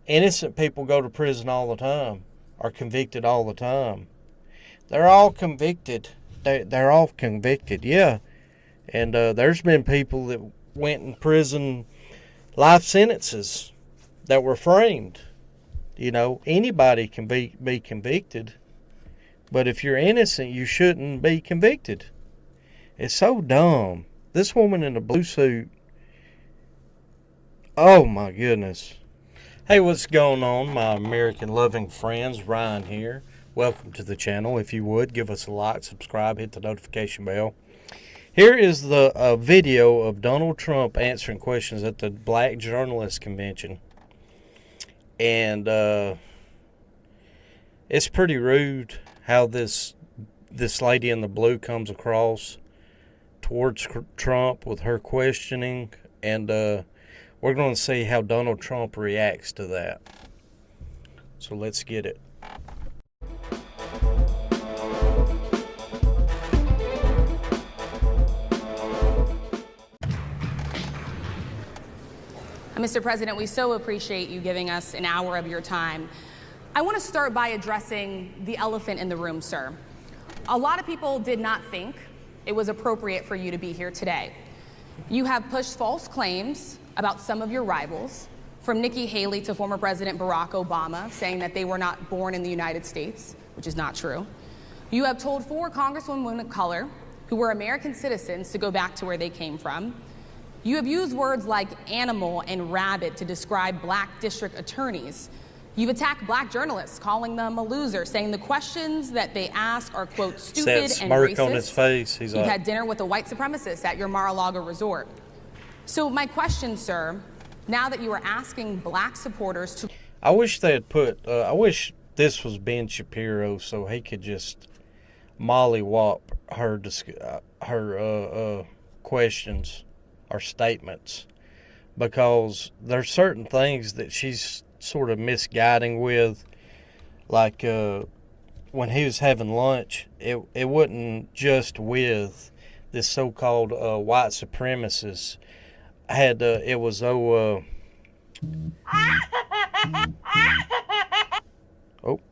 Innocent people go to prison all the time, are convicted all the time. They're all convicted. They're all convicted, yeah. And there's been people that went in prison life sentences that were framed. You know, anybody can be convicted. But if you're innocent, you shouldn't be convicted. It's so dumb. This woman in the blue suit, oh my goodness. Hey, what's going on, my American-loving friends? Ryan here. Welcome to the channel. If you would, give us a like, subscribe, hit the notification bell. Here is the video of Donald Trump answering questions at the Black Journalist Convention. And it's pretty rude how this lady in the blue comes across towards Trump with her questioning. And we're going to see how Donald Trump reacts to that. So let's get it. Mr. President, we so appreciate you giving us an hour of your time. I want to start by addressing the elephant in the room, sir. A lot of people did not think it was appropriate for you to be here today. You have pushed false claims about some of your rivals, from Nikki Haley to former President Barack Obama, saying that they were not born in the United States, which is not true. You have told 4 congresswomen of color who were American citizens to go back to where they came from. You have used words like animal and rabid to describe black district attorneys. You've attacked black journalists, calling them a loser, saying the questions that they ask are, quote, stupid and racist. On his face. You've had dinner with a white supremacist at your Mar-a-Lago resort. So my question, sir, now that you are asking black supporters to... I wish they had put, I wish this was Ben Shapiro so he could just mollywop her questions or statements, because there's certain things that she's sort of misguiding with, like when he was having lunch, it wasn't just with this so-called white supremacist. It was oh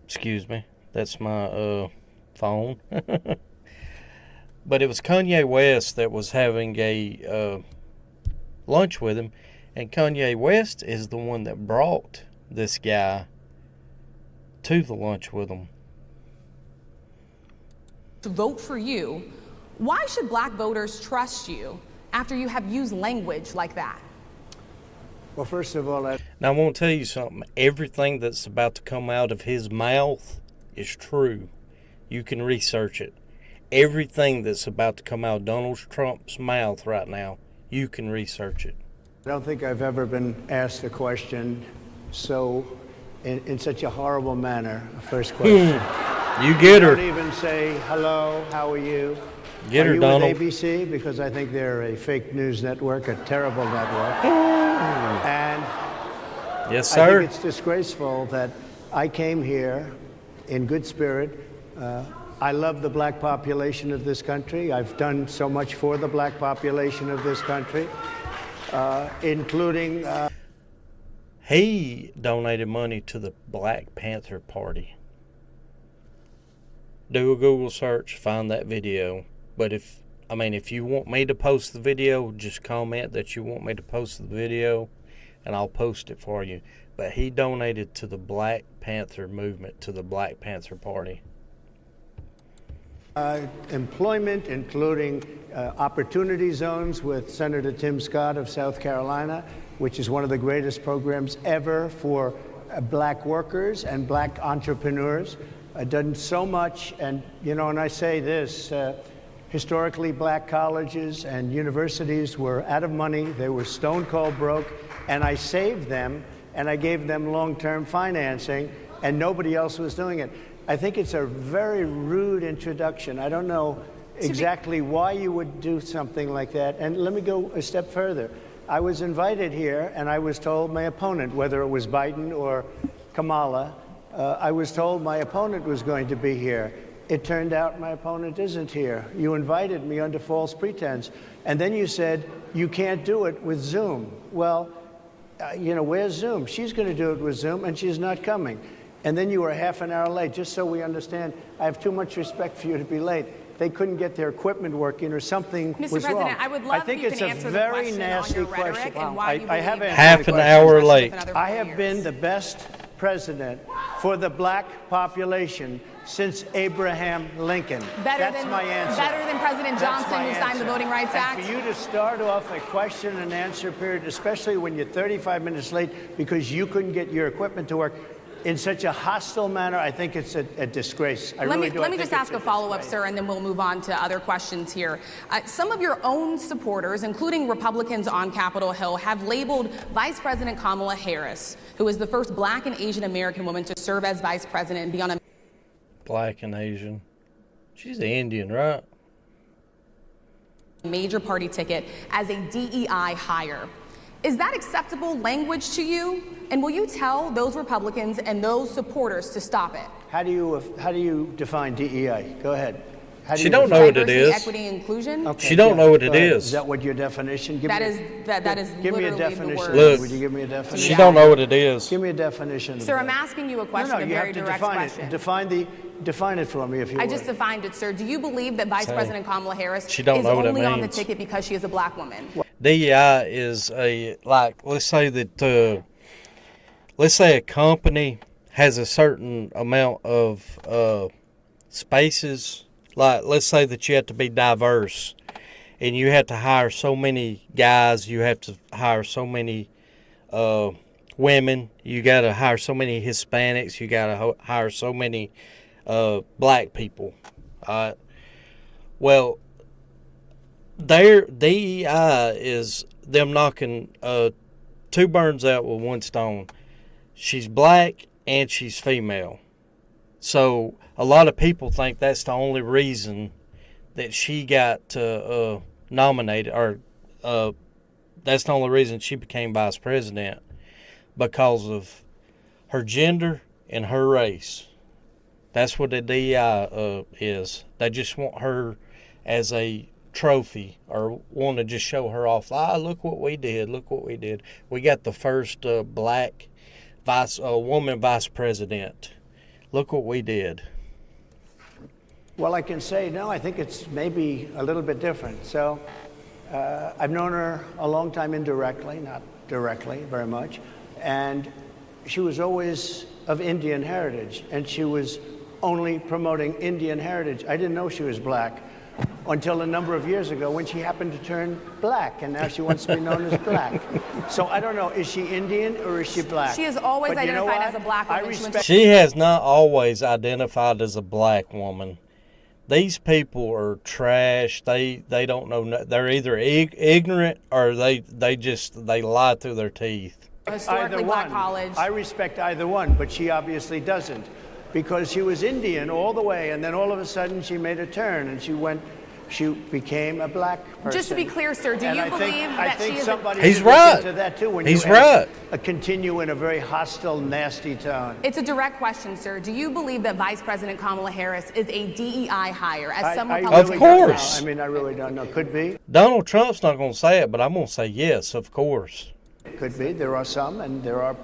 excuse me, that's my phone. But it was Kanye West that was having a lunch with him, and Kanye West is the one that brought this guy to the lunch with him. To vote for you, why should black voters trust you after you have used language like that? Well, first of all, now I want to tell you something. Everything that's about to come out of his mouth is true. You can research it. Everything that's about to come out of Donald Trump's mouth right now, you can research it. I don't think I've ever been asked a question so in such a horrible manner. First question. You get her. Don't even say hello. How are you? Get her, are you Donald. with ABC? Because I think they're a fake news network, a terrible network. And yes, sir. I think it's disgraceful that I came here in good spirit. I love the black population of this country. I've done so much for the black population of this country, including... He donated money to the Black Panther Party. Do a Google search, find that video. But if you want me to post the video, just comment that you want me to post the video, and I'll post it for you. But he donated to the Black Panther movement, to the Black Panther Party. Employment, including opportunity zones with Senator Tim Scott of South Carolina, which is one of the greatest programs ever for black workers and black entrepreneurs. Done so much, and and I say this, historically black colleges and universities were out of money. They were stone cold broke, and I saved them, and I gave them long-term financing, and nobody else was doing it. I think it's a very rude introduction. I don't know exactly why you would do something like that. And let me go a step further. I was invited here, and I was told my opponent, whether it was Biden or Kamala, I was told my opponent was going to be here. It turned out my opponent isn't here. You invited me under false pretense. And then you said, you can't do it with Zoom. Well, where's Zoom? She's going to do it with Zoom, and she's not coming. And then you were half an hour late. Just so we understand, I have too much respect for you to be late. They couldn't get their equipment working, or something was wrong. Mr. President, I would love if you can answer the question on your rhetoric and why you believe that half an hour late. I have been the best president for the black population since Abraham Lincoln. That's my answer. Better than President Johnson, who signed the Voting Rights Act? And for you to start off a question and answer period, especially when you're 35 minutes late because you couldn't get your equipment to work, in such a hostile manner, I think it's a disgrace. Let me just ask a follow-up, sir, and then we'll move on to other questions here. Some of your own supporters, including Republicans on Capitol Hill, have labeled Vice President Kamala Harris, who is the first black and Asian American woman to serve as vice president and be on a black and Asian. She's the Indian, right? Major party ticket as a DEI hire. Is that acceptable language to you? And will you tell those Republicans and those supporters to stop it? How do you define DEI? Go ahead. She don't know what it is. Equity, inclusion. Okay, she don't know what it is. Is that what your definition? That is give me a literally definition. the word. Would you give me a definition? She don't know what it is. Give me a definition. Sir, I'm asking you a question, a very direct question. Define it for me, if you would. I just defined it, sir. Do you believe that Vice President Kamala Harris is only on the ticket because she is a black woman? DEI is let's say a company has a certain amount of spaces. Like, let's say that you have to be diverse, and you have to hire so many guys, you have to hire so many women, you got to hire so many Hispanics, you got to hire so many black people. Well, their DEI is them knocking two birds out with one stone. She's black and she's female. So a lot of people think that's the only reason that she got nominated, or that's the only reason she became vice president, because of her gender and her race. That's what the DEI is. They just want her as a trophy, or want to just show her off. Look what we did. Look what we did. We got the first black woman vice president. Look what we did. Well, I can say, no, I think it's maybe a little bit different. So I've known her a long time indirectly, not directly very much. And she was always of Indian heritage, and she was only promoting Indian heritage. I didn't know she was black until a number of years ago when she happened to turn black, and now she wants to be known as black. So I don't know, is she Indian or is she black? She has always identified as a black woman. She has not always identified as a black woman. These people are trash. They don't know. They're either ignorant or they lie through their teeth. Historically black college. I respect either one, but she obviously doesn't, because she was Indian all the way, and then all of a sudden she made a turn and she became a black person. Just to be clear, sir, do you believe that she is He's right. That too when He's right. Continue in a very hostile, nasty tone. It's a direct question, sir. Do you believe that Vice President Kamala Harris is a DEI hire, as some Republicans? Of course. I mean, I really don't know. Could be. Donald Trump's not going to say it, but I'm going to say yes, of course. Could be. There are some, and there are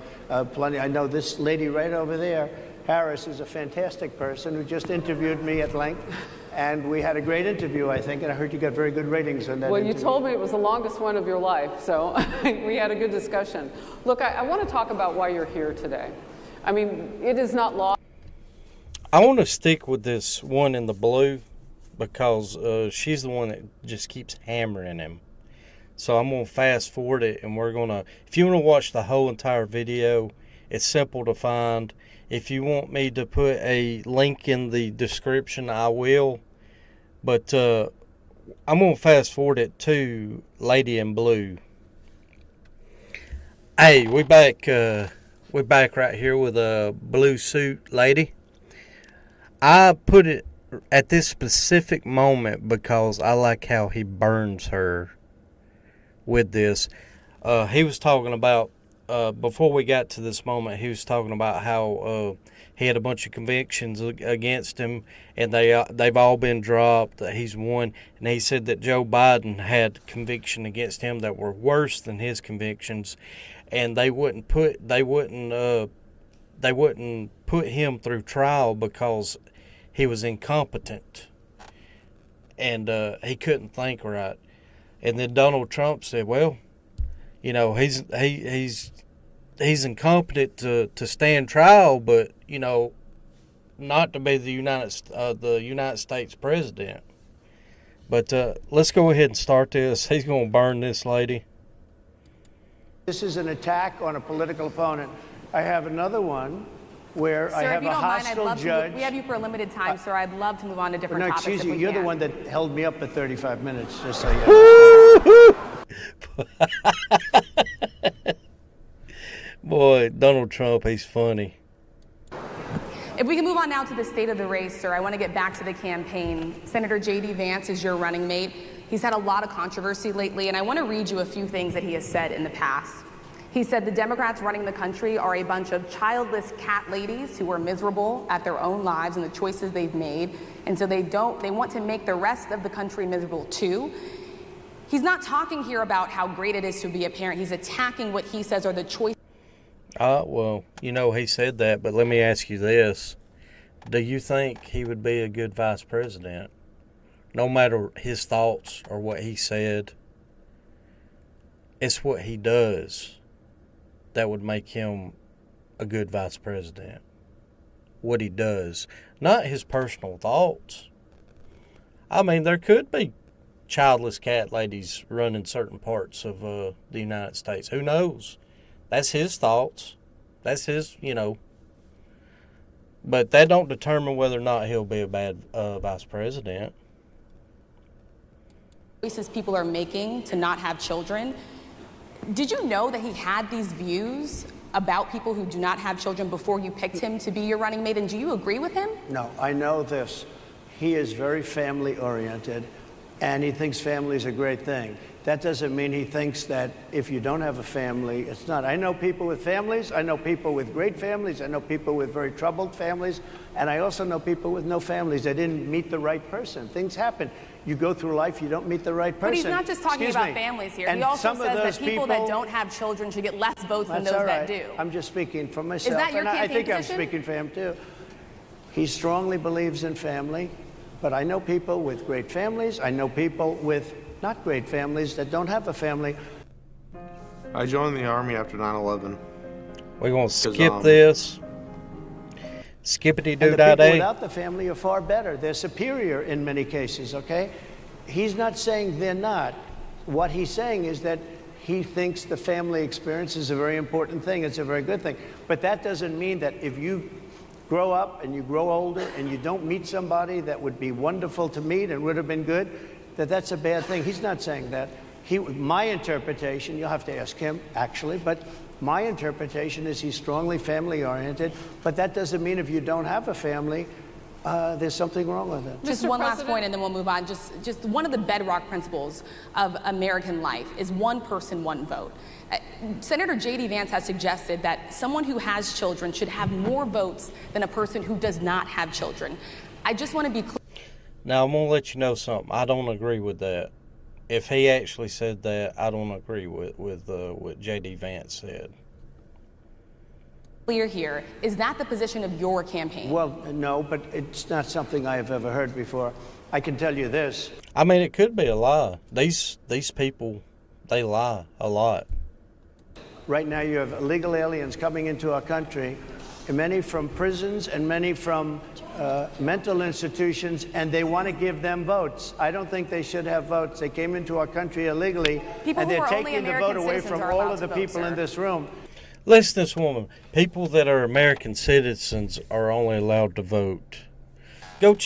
plenty. I know this lady right over there, Harris, is a fantastic person who just interviewed me at length. And we had a great interview, I think, and I heard you got very good ratings on that interview. You told me it was the longest one of your life, so we had a good discussion. Look, I want to talk about why you're here today. I mean, it is not law. I want to stick with this one in the blue because she's the one that just keeps hammering him. So I'm going to fast forward it, and we're going to, if you want to watch the whole entire video, it's simple to find. If you want me to put a link in the description, I will. But I'm going to fast forward it to Lady in Blue. Hey, we back right here with a blue suit lady. I put it at this specific moment because I like how he burns her with this. He was talking about before we got to this moment, he was talking about how he had a bunch of convictions against him, and they've all been dropped. That he's won, and he said that Joe Biden had conviction against him that were worse than his convictions, and they wouldn't put him through trial because he was incompetent, and he couldn't think right. And then Donald Trump said, "Well, you know, he's incompetent to stand trial, but you know, not to be the United States president." But let's go ahead and start this. He's going to burn this lady. This is an attack on a political opponent. I have another one where I have a hostile judge. We have you for a limited time, sir. I'd love to move on to different no, topics. Excuse you. You're the one that held me up for 35 minutes, just so you know. Boy, Donald Trump, he's funny. If we can move on now to the state of the race, sir, I want to get back to the campaign. Senator J.D. Vance is your running mate. He's had a lot of controversy lately, and I want to read you a few things that he has said in the past. He said the Democrats running the country are a bunch of childless cat ladies who are miserable at their own lives and the choices they've made, and so they want to make the rest of the country miserable too. He's not talking here about how great it is to be a parent. He's attacking what he says are the choices. Well, you know, he said that, but let me ask you this. Do you think he would be a good vice president? No matter his thoughts or what he said, it's what he does that would make him a good vice president. What he does, not his personal thoughts. I mean, there could be childless cat ladies running certain parts of the United States. Who knows? That's his thoughts. That's his, you know. But that don't determine whether or not he'll be a bad vice president. Choices people are making to not have children. Did you know that he had these views about people who do not have children before you picked him to be your running mate? And do you agree with him? No, I know this. He is very family oriented, and he thinks family is a great thing. That doesn't mean he thinks that if you don't have a family, it's not. I know people with families. I know people with great families. I know people with very troubled families. And I also know people with no families. They didn't meet the right person. Things happen. You go through life, you don't meet the right person. But he's not just talking about families here. He also says that people that don't have children should get less votes than those that do. I'm just speaking for myself. Is that your campaign I think position? I'm speaking for him too. He strongly believes in family, but I know people with great families. I know people with not great families that don't have a family. I joined the Army after 9/11. We're going to skip this. Skippity-doo-dah-day. And the people without the family are far better. They're superior in many cases, okay? He's not saying they're not. What he's saying is that he thinks the family experience is a very important thing. It's a very good thing. But that doesn't mean that if you grow up and you grow older and you don't meet somebody that would be wonderful to meet and would have been good, that that's a bad thing. He's not saying that. My interpretation, you'll have to ask him actually, but my interpretation is he's strongly family oriented, but that doesn't mean if you don't have a family, there's something wrong with it. Just one last point and then we'll move on. Just one of the bedrock principles of American life is one person, one vote. Senator J.D. Vance has suggested that someone who has children should have more votes than a person who does not have children. I just want to be clear. Now, I'm going to let you know something. I don't agree with that. If he actually said that, I don't agree with what J.D. Vance said. Clear here, is that the position of your campaign? Well, no, but it's not something I have ever heard before. I can tell you this. I mean, it could be a lie. These people, they lie a lot. Right now you have illegal aliens coming into our country, many from prisons and many from mental institutions, and they want to give them votes. I don't think they should have votes. They came into our country illegally, and they're taking the vote away from all of the people in this room. Listen to this woman. People that are American citizens are only allowed to vote. Let's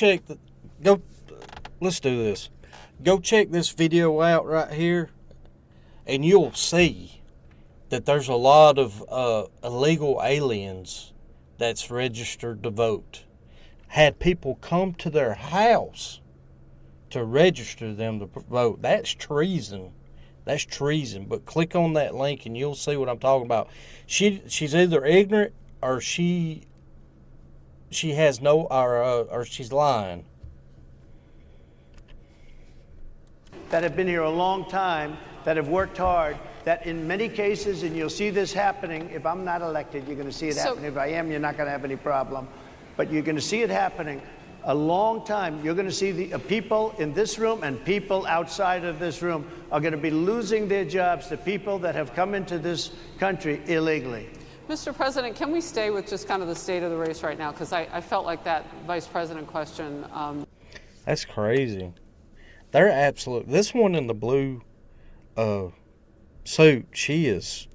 do this. Go check this video out right here, and you'll see that there's a lot of illegal aliens that's registered to vote. Had people come to their house to register them to vote. That's treason. That's treason. But click on that link and you'll see what I'm talking about. She's either ignorant or she has no or she's lying. That have been here a long time, that have worked hard, that in many cases, and you'll see this happening, if I'm not elected, you're going to see it happening. If I am, you're not going to have any problem. But you're going to see it happening a long time. You're going to see the people in this room and people outside of this room are going to be losing their jobs, the people that have come into this country illegally. Mr. President, can we stay with just kind of the state of the race right now? Because I felt like that vice president question. That's crazy. They're absolute. This one in the blue suit, she's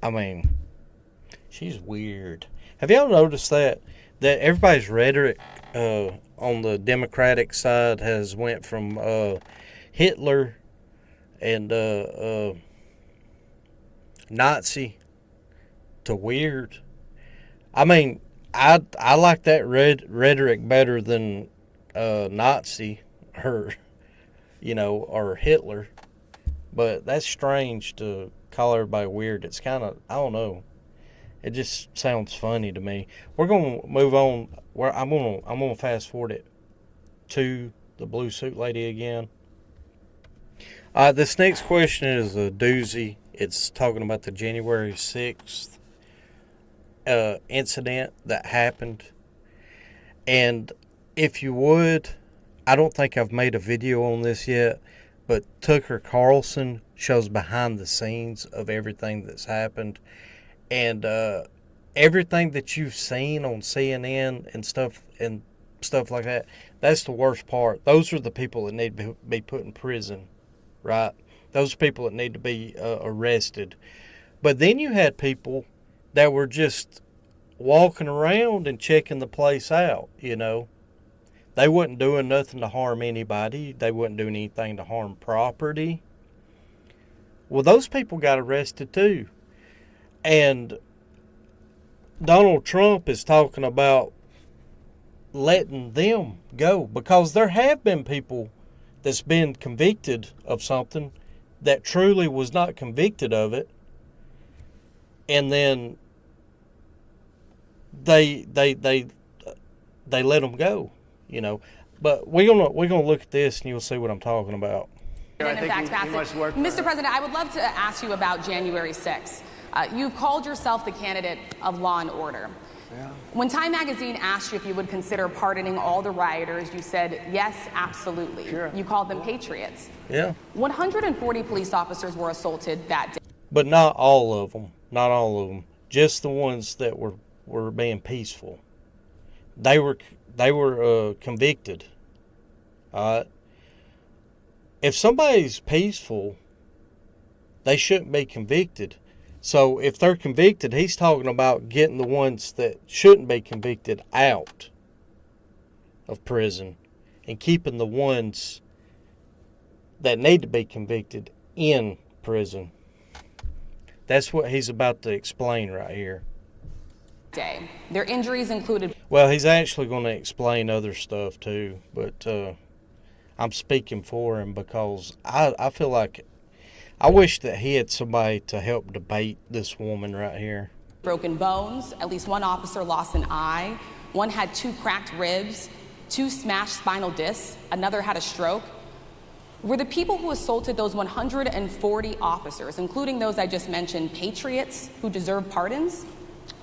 weird. Have y'all noticed that everybody's rhetoric on the Democratic side has went from Hitler and Nazi to weird? I mean, I like that rhetoric better than Nazi or Hitler. But that's strange to call everybody weird. It's kind of, I don't know. It just sounds funny to me. We're going to move on. I'm going to fast forward it to the blue suit lady again. This next question is a doozy. It's talking about the January 6th incident that happened. And if you would, I don't think I've made a video on this yet, but Tucker Carlson shows behind the scenes of everything that's happened. And everything that you've seen on CNN and stuff like that, that's the worst part. Those are the people that need to be put in prison, right? Those are people that need to be arrested. But then you had people that were just walking around and checking the place out, They wasn't doing nothing to harm anybody. They wasn't doing anything to harm property. Well, those people got arrested too. And Donald Trump is talking about letting them go because there have been people that's been convicted of something that truly was not convicted of it, and then they let them go, But we're gonna look at this and you'll see what I'm talking about. Mr. President, I would love to ask you about January 6th. You've called yourself the candidate of law and order. Yeah. When Time Magazine asked you if you would consider pardoning all the rioters, you said, yes, absolutely. Sure. You called them patriots. Yeah. 140 police officers were assaulted that day. But not all of them. Not all of them. Just the ones that were being peaceful. They were convicted. If somebody's peaceful, they shouldn't be convicted. So if they're convicted, he's talking about getting the ones that shouldn't be convicted out of prison and keeping the ones that need to be convicted in prison. That's what he's about to explain right here. Their injuries included... Well, he's actually going to explain other stuff too, but I'm speaking for him because I feel like I wish that he had somebody to help debate this woman right here. Broken bones, at least one officer lost an eye, one had 2 cracked ribs, 2 smashed spinal discs, another had a stroke. Were the people who assaulted those 140 officers, including those I just mentioned, patriots who deserve pardons?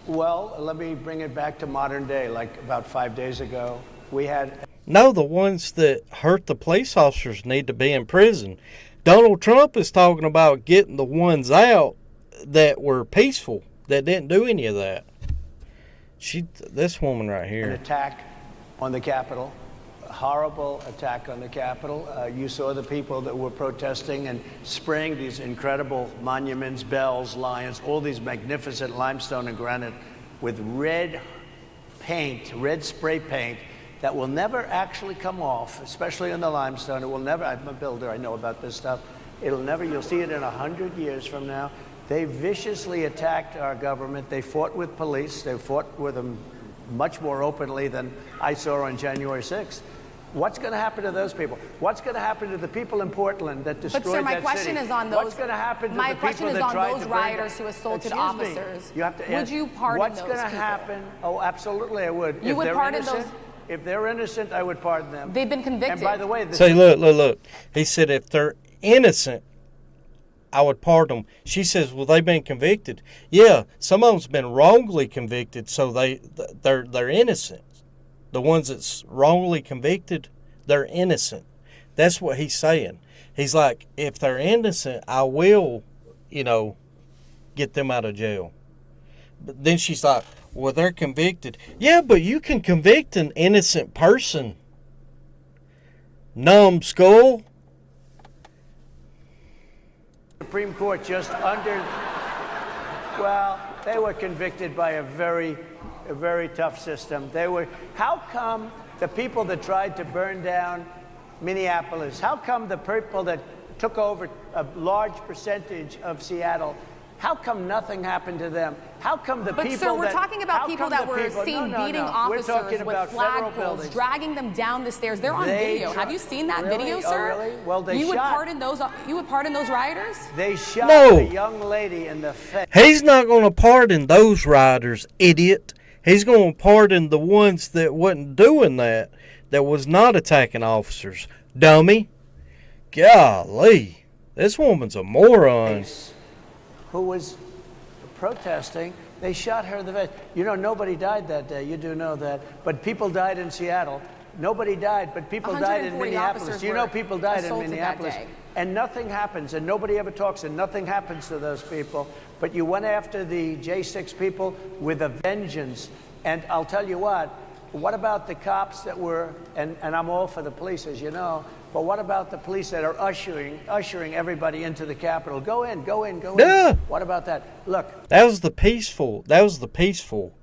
Well, let me bring it back to modern day. Like about 5 days ago, we had... No, the ones that hurt the police officers need to be in prison. Donald Trump is talking about getting the ones out that were peaceful, that didn't do any of that. This woman right here. An attack on the Capitol, a horrible attack on the Capitol. You saw the people that were protesting and spraying these incredible monuments, bells, lions, all these magnificent limestone and granite with red paint, red spray paint, that will never actually come off, especially in the limestone. It will never, I'm a builder, I know about this stuff. It'll never, you'll see it in 100 years from now. They viciously attacked our government. They fought with police. They fought with them much more openly than I saw on January 6th. What's going to happen to those people? What's going to happen to the people in Portland that destroyed that city? But sir, my question is on those. What's going to happen to the people that tried to burn rioters who assaulted officers. You have to would you pardon what's those going to people? happen? Oh, absolutely, I would. You would pardon those? If they're innocent, I would pardon them. They've been convicted. And by the way, say, look. He said if they're innocent, I would pardon them. She says, well, they've been convicted. Yeah, some of them's been wrongly convicted, so they're innocent. The ones that's wrongly convicted, they're innocent. That's what he's saying. He's like, if they're innocent, I will, get them out of jail. But then she's like, well, they're convicted. Yeah, but you can convict an innocent person. Numbskull. Supreme Court just under. Well, they were convicted by a very tough system. How come the people that tried to burn down Minneapolis, how come the people that took over a large percentage of Seattle, how come nothing happened to them? How come the people sir, we're talking about people that were seen beating officers with flagpoles, dragging them down the stairs. They're on video. Have you seen that video, sir? Oh, really? Well, you would pardon those rioters? They shot a young lady in the face. He's not going to pardon those rioters, idiot. He's going to pardon the ones that wasn't doing that was not attacking officers. Dummy. Golly. This woman's a moron. Who was protesting, they shot her in the face. Nobody died that day. You do know that. But people died in Seattle. Nobody died, but people died in Minneapolis. People died in Minneapolis. And nothing happens, and nobody ever talks, and nothing happens to those people. But you went after the J6 people with a vengeance. And I'll tell you what about the cops that were, and I'm all for the police, as you know, but what about the police that are ushering everybody into the Capitol? Go in. Yeah. What about that? Look. That was the peaceful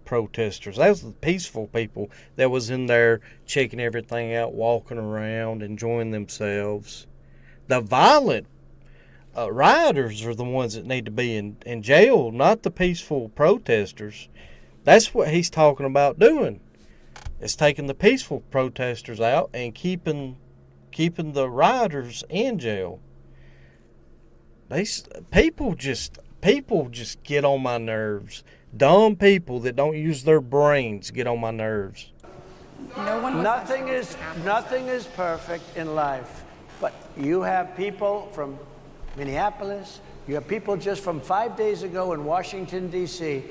protesters. That was the peaceful people that was in there checking everything out, walking around, enjoying themselves. The violent rioters are the ones that need to be in jail, not the peaceful protesters. That's what he's talking about doing. It's taking the peaceful protesters out and keeping the rioters in jail. People just get on my nerves. Dumb people that don't use their brains get on my nerves. Nothing is perfect in life, but you have people from Minneapolis. You have people just from 5 days ago in Washington, D.C.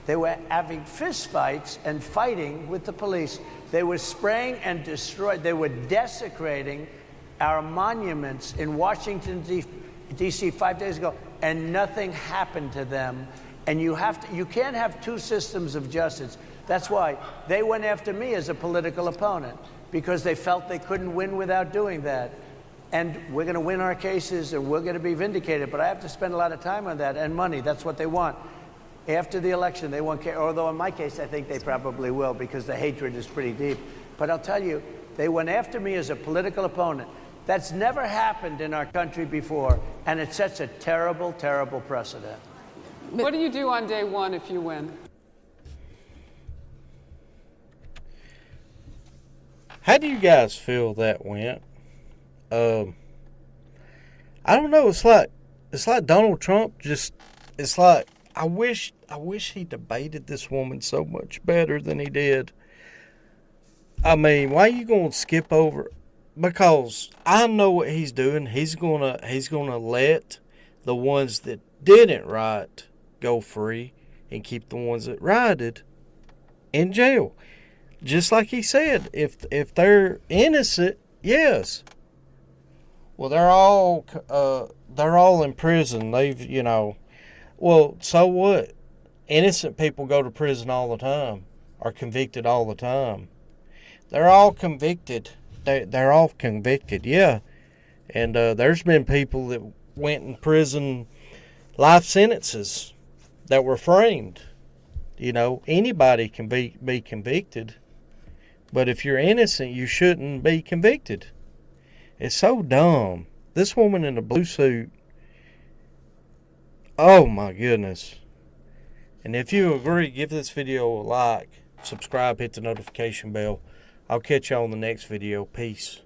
They were having fistfights and fighting with the police. They were spraying and destroying. They were desecrating our monuments in Washington, D.C. 5 days ago, and nothing happened to them. And you can't have two systems of justice. That's why they went after me as a political opponent, because they felt they couldn't win without doing that. And we're going to win our cases, and we're going to be vindicated. But I have to spend a lot of time on that and money. That's what they want. After the election, they won't care. Although in my case, I think they probably will, because the hatred is pretty deep. But I'll tell you, they went after me as a political opponent. That's never happened in our country before, and it sets a terrible, terrible precedent. What do you do on day one if you win? How do you guys feel that went? I don't know. It's like Donald Trump it's like, I wish he debated this woman so much better than he did. I mean, why are you going to skip over? Because I know what he's doing. He's gonna let the ones that didn't riot go free and keep the ones that rioted in jail. Just like he said, if they're innocent, yes. Well, they're all in prison. Well, so what? Innocent people go to prison all the time, are convicted all the time. They're all convicted. They're all convicted, yeah. And there's been people that went in prison life sentences that were framed. Anybody can be convicted. But if you're innocent, you shouldn't be convicted. It's so dumb. This woman in the blue suit, oh my goodness. And if you agree, give this video a like, subscribe, hit the notification bell. I'll catch y'all on the next video. Peace.